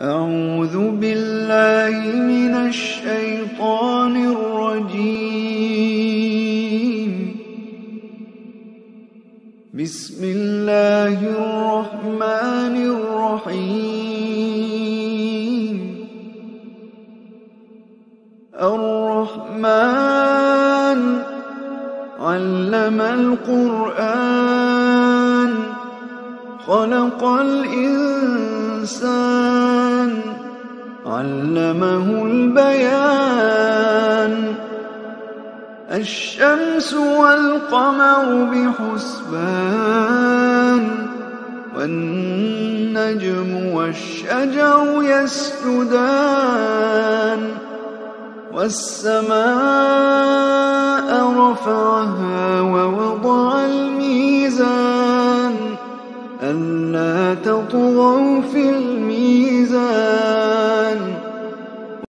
أعوذ بالله من الشيطان الرجيم. بسم الله الرحمن الرحيم. الرحمن علم القرآن خلق الإنسان علمه البيان. الشمس والقمر بحسبان والنجم والشجر يسجدان. والسماء رفعها ووضع الميزان ألا تطغوا في